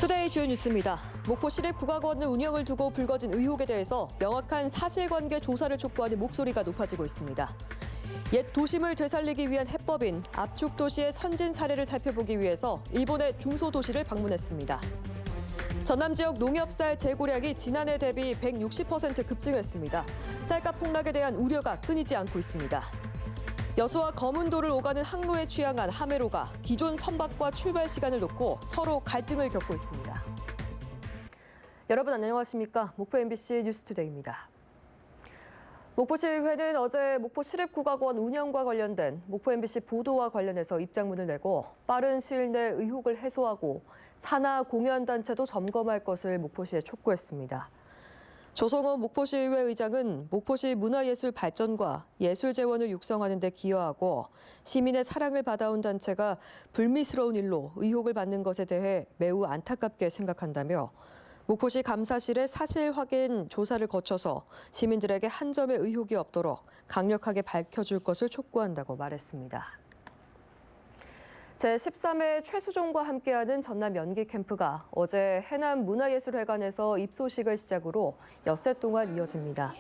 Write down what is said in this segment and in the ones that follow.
투데이 주요 뉴스입니다. 목포 시립 국악원 운영을 두고 불거진 의혹에 대해서 명확한 사실관계 조사를 촉구하는 목소리가 높아지고 있습니다. 옛 도심을 되살리기 위한 해법인 압축도시의 선진 사례를 살펴보기 위해서 일본의 중소도시를 방문했습니다. 전남 지역 농협쌀 재고량이 지난해 대비 160% 급증했습니다. 쌀값 폭락에 대한 우려가 끊이지 않고 있습니다. 여수와 검은도를 오가는 항로에 취항한 하메로가 기존 선박과 출발 시간을 놓고 서로 갈등을 겪고 있습니다. 여러분 안녕하십니까? 목포 MBC 뉴스투데이입니다. 목포시의회는 어제 목포 시립국악원 운영과 관련된 목포 MBC 보도와 관련해서 입장문을 내고 빠른 시일 내 의혹을 해소하고 산하 공연단체도 점검할 것을 목포시에 촉구했습니다. 조성호 목포시의회 의장은 목포시 문화예술 발전과 예술 재원을 육성하는 데 기여하고 시민의 사랑을 받아온 단체가 불미스러운 일로 의혹을 받는 것에 대해 매우 안타깝게 생각한다며 목포시 감사실의 사실 확인 조사를 거쳐서 시민들에게 한 점의 의혹이 없도록 강력하게 밝혀줄 것을 촉구한다고 말했습니다. 제13회 최수종과 함께하는 전남 연기 캠프가 어제 해남 문화예술회관에서 입소식을 시작으로 엿새 동안 이어집니다.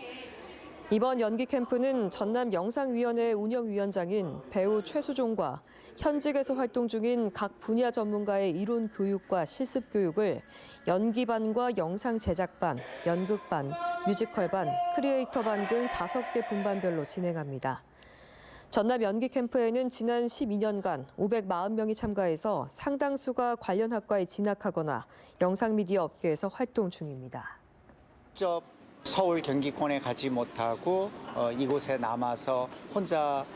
이번 연기 캠프는 전남 영상위원회 운영위원장인 배우 최수종과 현직에서 활동 중인 각 분야 전문가의 이론 교육과 실습 교육을 연기반과 영상 제작반, 연극반, 뮤지컬반, 크리에이터반 등 5개 분반별로 진행합니다. 전남 연기 캠프에는 지난 12년간 540명이 참가해서 상당수가 관련 학과에 진학하거나 영상미디어 업계에서 활동 중입니다. 직접 서울 경기권에 가지 못하고 이곳에 남아서 혼자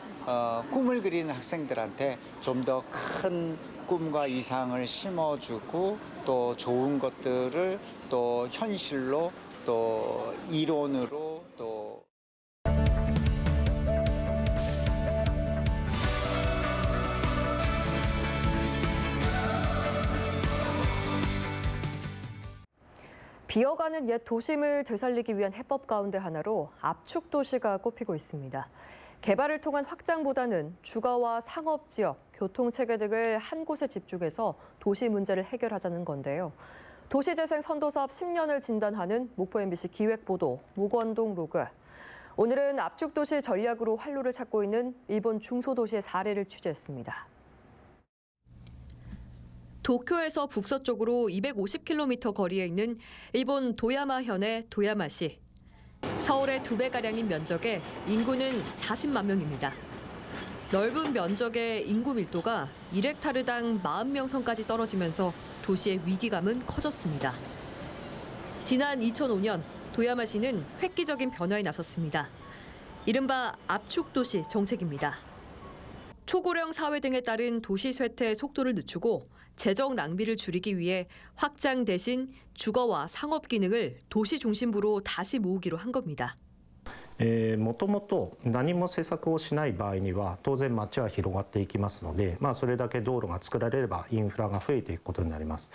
꿈을 그리는 학생들한테 좀 더 큰 꿈과 이상을 심어주고 또 좋은 것들을 또 현실로 또 이론으로 또 비어가는 옛 도심을 되살리기 위한 해법 가운데 하나로 압축도시가 꼽히고 있습니다. 개발을 통한 확장보다는 주거와 상업지역, 교통체계 등을 한 곳에 집중해서 도시 문제를 해결하자는 건데요. 도시재생 선도사업 10년을 진단하는 목포 MBC 기획보도 목원동 로그. 오늘은 압축도시 전략으로 활로를 찾고 있는 일본 중소도시의 사례를 취재했습니다. 도쿄에서 북서쪽으로 250km 거리에 있는 일본 도야마현의 도야마시. 서울의 2배가량인 면적에 인구는 40만 명입니다. 넓은 면적의 인구 밀도가 1헥타르당 40명 선까지 떨어지면서 도시의 위기감은 커졌습니다. 지난 2005년 도야마시는 획기적인 변화에 나섰습니다. 이른바 압축도시 정책입니다. 초고령 사회 등에 따른 도시 쇠퇴의 속도를 늦추고 재정 낭비를 줄이기 위해 확장 대신 주거와 상업 기능을 도시 중심부로 다시 모으기로 한 겁니다. もともと何も施策をしない場合には当然街は広がっていきますので、それだけ道路が作られればインフラが増えていくことになります。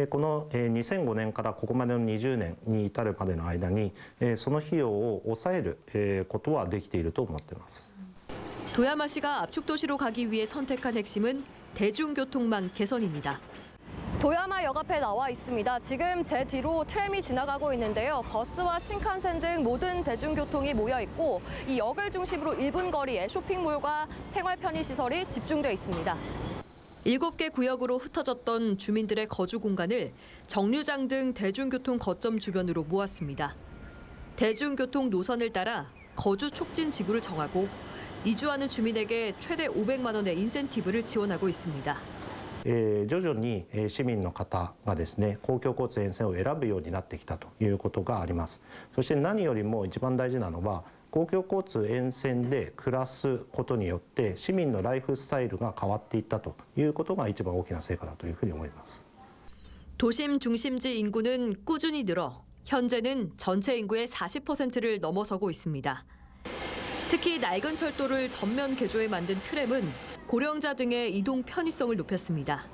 この2005年からここまでの20年に至るまでの間にその費用を抑えることはできていると思っています。 도야마시가 압축도시로 가기 위해 선택한 핵심은 대중교통망 개선입니다. 도야마 역 앞에 나와 있습니다. 지금 제 뒤로 트램이 지나가고 있는데요. 버스와 신칸센 등 모든 대중교통이 모여 있고 이 역을 중심으로 1분 거리에 쇼핑몰과 생활 편의시설이 집중돼 있습니다. 7개 구역으로 흩어졌던 주민들의 거주 공간을 정류장 등 대중교통 거점 주변으로 모았습니다. 대중교통 노선을 따라 거주 촉진 지구를 정하고 이주하는 주민에게 최대 500만 원의 인센티브를 지원하고 있습니다. 徐々に市民の方がですね、公共交通沿線を選ぶようになってきたということがあります。そして何よりも一番大事なのは、公共交通沿線で暮らすことによって市民のライフスタイルが変わっていったということが一番大きな成果だというふうに思います。 도심 중심지 인구는 꾸준히 늘어 현재는 전체 인구의 40%를 넘어서고 있습니다. 특히 낡은 철도를 전면 개조해 만든 트램은 고령자 등의 이동 편의성을 높였습니다.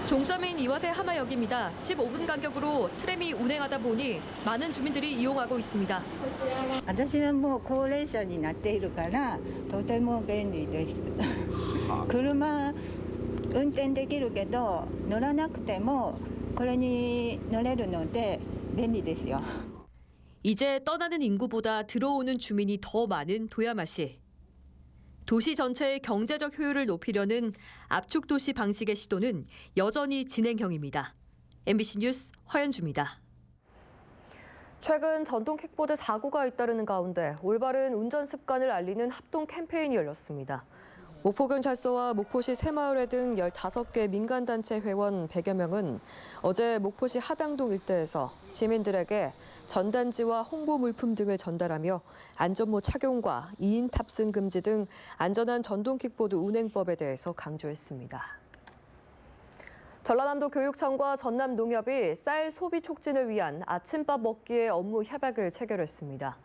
종점인 이화세 하마역입니다. 15분 간격으로 트램이 운행하다 보니 많은 주민들이 이용하고 있습니다. 私はもう高齢者になっているからとても便利です。車運転できるけど乗らなくてもこれに乗れるので便利ですよ。 이제 떠나는 인구보다 들어오는 주민이 더 많은 도야마시. 도시 전체의 경제적 효율을 높이려는 압축 도시 방식의 시도는 여전히 진행형입니다. MBC 뉴스 허연주입니다. 최근 전동 킥보드 사고가 잇따르는 가운데 올바른 운전 습관을 알리는 합동 캠페인이 열렸습니다. 목포경찰서와 목포시 새마을회 등 15개 민간단체 회원 100여 명은 어제 목포시 하당동 일대에서 시민들에게 전단지와 홍보 물품 등을 전달하며 안전모 착용과 2인 탑승 금지 등 안전한 전동 킥보드 운행법에 대해서 강조했습니다. 전라남도 교육청과 전남농협이 쌀 소비 촉진을 위한 아침밥 먹기의 업무 협약을 체결했습니다.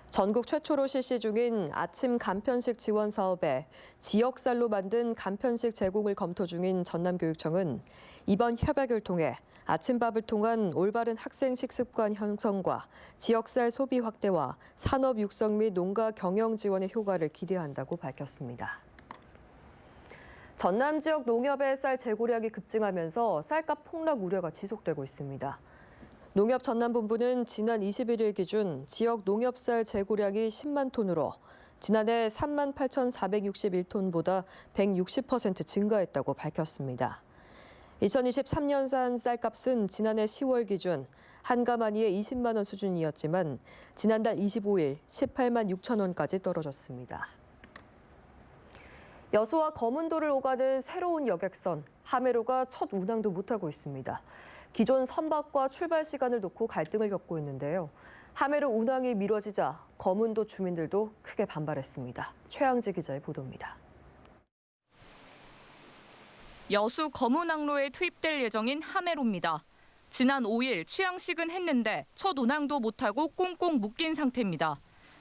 전국 최초로 실시 중인 아침 간편식 지원 사업에 지역 쌀로 만든 간편식 제공을 검토 중인 전남교육청은 이번 협약을 통해 아침밥을 통한 올바른 학생 식습관 형성과 지역 쌀 소비 확대와 산업 육성 및 농가 경영 지원의 효과를 기대한다고 밝혔습니다. 전남 지역 농협의 쌀 재고량이 급증하면서 쌀값 폭락 우려가 지속되고 있습니다. 농협 전남본부는 지난 21일 기준 지역 농협쌀 재고량이 10만 톤으로 지난해 3만 8,461톤보다 160% 증가했다고 밝혔습니다. 2023년산 쌀값은 지난해 10월 기준 한 가마니에 20만 원 수준이었지만 지난달 25일 18만 6천 원까지 떨어졌습니다. 여수와 거문도를 오가는 새로운 여객선 하메로가 첫 운항도 못하고 있습니다. 기존 선박과 출발 시간을 놓고 갈등을 겪고 있는데요. 하메로 운항이 미뤄지자 거문도 주민들도 크게 반발했습니다. 최양지 기자의 보도입니다. 여수 거문항로에 투입될 예정인 하메로입니다. 지난 5일 취항식은 했는데 첫 운항도 못하고 꽁꽁 묶인 상태입니다.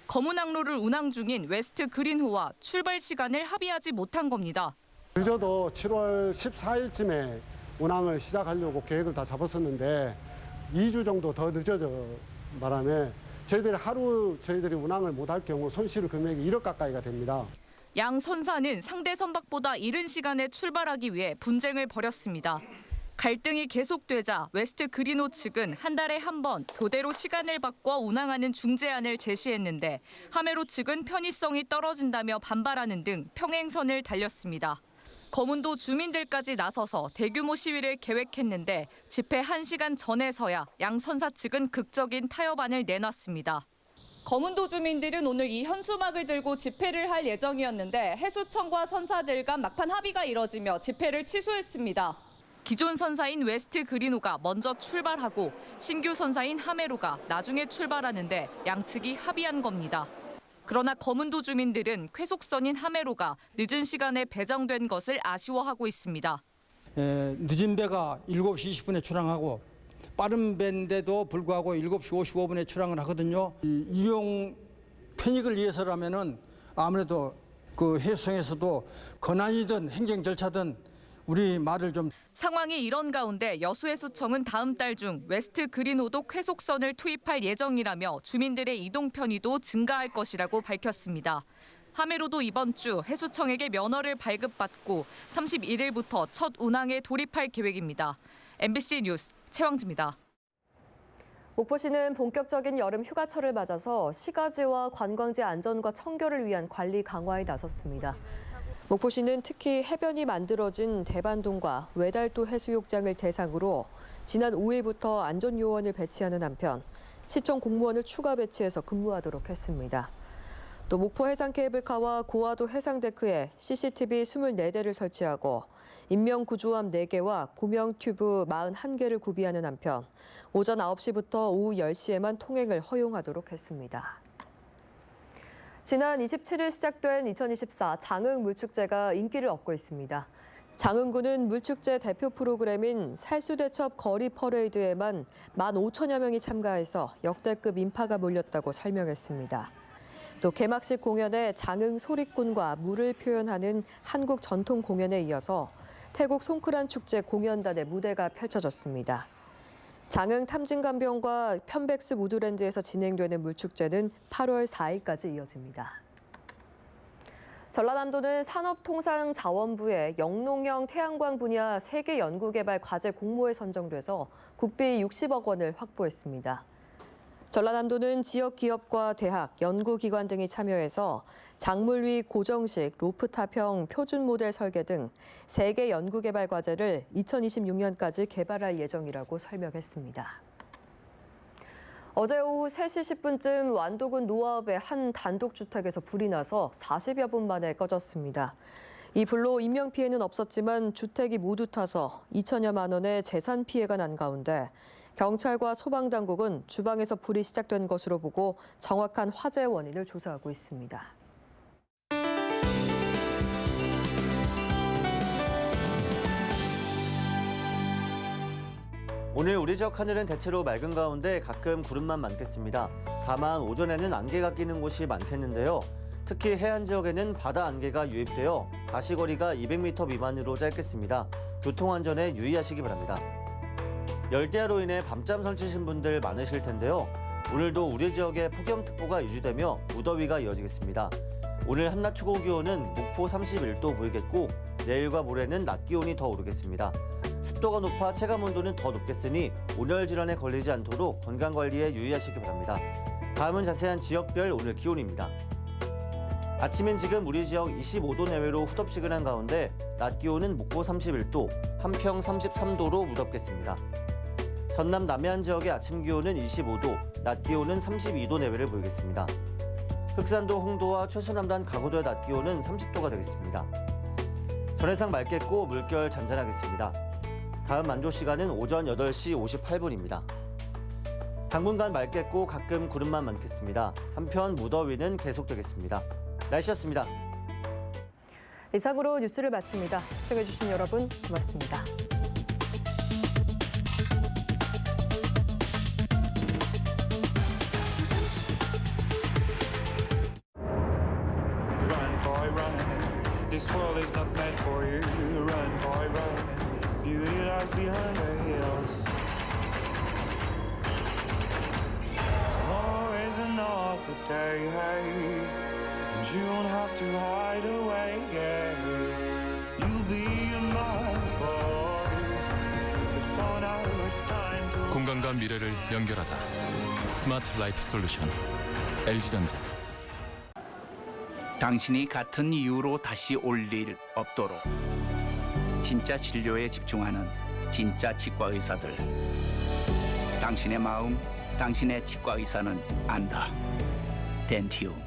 거문항로를 운항 중인 웨스트 그린호와 출발 시간을 합의하지 못한 겁니다. 늦어도 7월 14일쯤에 운항을 시작하려고 계획을 다 잡았었는데 2주 정도 더 늦어져 바람에 저희들이 운항을 못할 경우 손실 금액이 1억 가까이가 됩니다. 양 선사는 상대 선박보다 이른 시간에 출발하기 위해 분쟁을 벌였습니다. 갈등이 계속되자 웨스트 그린호 측은 한 달에 한 번 교대로 시간을 바꿔 운항하는 중재안을 제시했는데 하메로 측은 편의성이 떨어진다며 반발하는 등 평행선을 달렸습니다. 거문도 주민들까지 나서서 대규모 시위를 계획했는데 집회 1시간 전에서야 양 선사 측은 극적인 타협안을 내놨습니다. 거문도 주민들은 오늘 이 현수막을 들고 집회를 할 예정이었는데 해수청과 선사들 간 막판 합의가 이뤄지며 집회를 취소했습니다. 기존 선사인 웨스트 그린호가 먼저 출발하고 신규 선사인 하메로가 나중에 출발하는데 양측이 합의한 겁니다. 그러나 거문도 주민들은 쾌속선인 하메로가 늦은 시간에 배정된 것을 아쉬워하고 있습니다. 늦은 배가 7시 20분에 출항하고 빠른 배인데도 불구하고 7시 55분에 출항을 하거든요. 이용 편익을 위해서라면은 아무래도 그 해수청에서도 권한이든 행정 절차든 우리 말을 좀. 상황이 이런 가운데 여수해수청은 다음 달 중 웨스트 그린호도 쾌속선을 투입할 예정이라며 주민들의 이동 편의도 증가할 것이라고 밝혔습니다. 하메로도 이번 주 해수청에게 면허를 발급받고 31일부터 첫 운항에 돌입할 계획입니다. MBC 뉴스 최왕지입니다. 목포시는 본격적인 여름 휴가철을 맞아서 시가지와 관광지 안전과 청결을 위한 관리 강화에 나섰습니다. 목포시는 특히 해변이 만들어진 대반동과 외달도 해수욕장을 대상으로 지난 5일부터 안전요원을 배치하는 한편 시청 공무원을 추가 배치해서 근무하도록 했습니다. 또 목포 해상 케이블카와 고화도 해상 데크에 CCTV 24대를 설치하고 인명 구조함 4개와 구명 튜브 41개를 구비하는 한편 오전 9시부터 오후 10시에만 통행을 허용하도록 했습니다. 지난 27일 시작된 2024 장흥 물축제가 인기를 얻고 있습니다. 장흥구는 물축제 대표 프로그램인 살수대첩 거리 퍼레이드에만 15,000여 명이 참가해서 역대급 인파가 몰렸다고 설명했습니다. 또 개막식 공연에 장흥 소리꾼과 물을 표현하는 한국 전통 공연에 이어서 태국 송크란 축제 공연단의 무대가 펼쳐졌습니다. 장흥 탐진감병과 편백숲 우드랜드에서 진행되는 물축제는 8월 4일까지 이어집니다. 전라남도는 산업통상자원부의 영농형 태양광 분야 세계 연구개발 과제 공모에 선정돼서 국비 60억 원을 확보했습니다. 전라남도는 지역 기업과 대학, 연구기관 등이 참여해서 작물 위 고정식 로프탑형 표준 모델 설계 등 3개 연구개발 과제를 2026년까지 개발할 예정이라고 설명했습니다. 어제 오후 3시 10분쯤 완도군 노아읍의 한 단독주택에서 불이 나서 40여 분 만에 꺼졌습니다. 이 불로 인명피해는 없었지만 주택이 모두 타서 2천여만 원의 재산 피해가 난 가운데 경찰과 소방당국은 주방에서 불이 시작된 것으로 보고 정확한 화재 원인을 조사하고 있습니다. 오늘 우리 지역 하늘은 대체로 맑은 가운데 가끔 구름만 많겠습니다. 다만 오전에는 안개가 끼는 곳이 많겠는데요. 특히 해안 지역에는 바다 안개가 유입되어 가시거리가 200m 미만으로 짧겠습니다. 교통안전에 유의하시기 바랍니다. 열대야로 인해 밤잠 설치신 분들 많으실 텐데요. 오늘도 우리 지역에 폭염특보가 유지되며 무더위가 이어지겠습니다. 오늘 한낮 최고 기온은 목포 31도 보이겠고 내일과 모레는 낮 기온이 더 오르겠습니다. 습도가 높아 체감온도는 더 높겠으니 온열 질환에 걸리지 않도록 건강관리에 유의하시기 바랍니다. 다음은 자세한 지역별 오늘 기온입니다. 아침엔 지금 우리 지역 25도 내외로 후덥지근한 가운데 낮 기온은 목포 31도, 한평 33도로 무덥겠습니다. 전남 남해안 지역의 아침 기온은 25도, 낮 기온은 32도 내외를 보이겠습니다. 흑산도 홍도와 최수남단 가고도의 낮 기온은 30도가 되겠습니다. 전해상 맑겠고 물결 잔잔하겠습니다. 다음 만조 시간은 오전 8시 58분입니다. 당분간 맑겠고 가끔 구름만 많겠습니다. 한편 무더위는 계속되겠습니다. 날씨였습니다. 이상으로 뉴스를 마칩니다. 시청해주신 여러분 고맙습니다. Run, boy, run. This world is not meant for you. Run, boy, run. Beauty lies behind the hills. Always another day, hey. And you don't have to hide away, yeah. You'll be my boy. But for now it's time to. 공간과 미래를 연결하다. 스마트 라이프 솔루션. LG전자. 당신이 같은 이유로 다시 올 일 없도록 진짜 진료에 집중하는 진짜 치과 의사들. 당신의 마음, 당신의 치과 의사는 안다. 덴티움.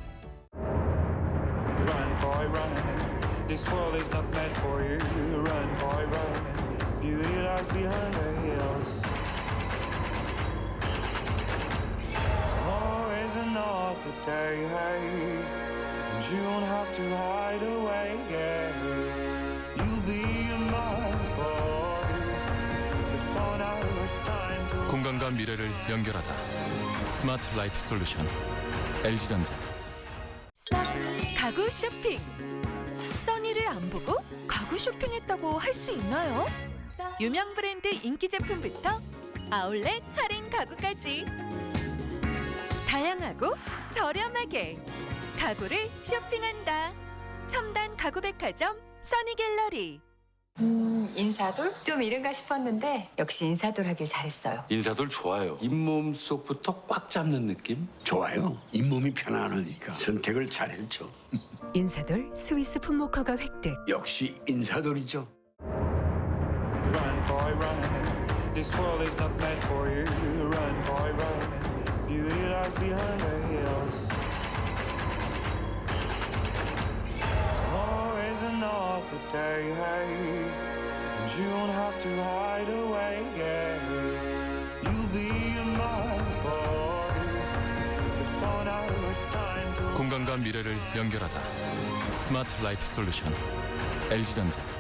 Run, boy, run. This world is not meant for you. Run, boy, run. Beauty lies behind the hills. Always another day, hey. And you don't have to hide away, yeah. You'll be my boy. But for now it's time to. 공간과 미래를 연결하다. 스마트 라이프 솔루션. LG전자. 가구 쇼핑. 써니를 안 보고 가구 쇼핑했다고 할 수 있나요? 유명 브랜드 인기 제품부터 아울렛 할인 가구까지 다양하고 저렴하게 가구를 쇼핑한다. 첨단 가구 백화점 써니갤러리. 인사돌? 좀 이른가 싶었는데 역시 인사돌 하길 잘했어요. 인사돌 좋아요. 잇몸 속부터 꽉 잡는 느낌? 좋아요. 잇몸이 편안하니까 선택을 잘했죠. 인사돌 스위스 풋모커가 획득. 역시 인사돌이죠. Run, boy, run. This world is not meant for you. Run, boy, run. Beauty lies behind the hills. Always another day, hey. And you don't have to hide away, yeah. You'll be my boy. But for now it's time to. 공간과 미래를 연결하다. 스마트 라이프 솔루션. LG전자.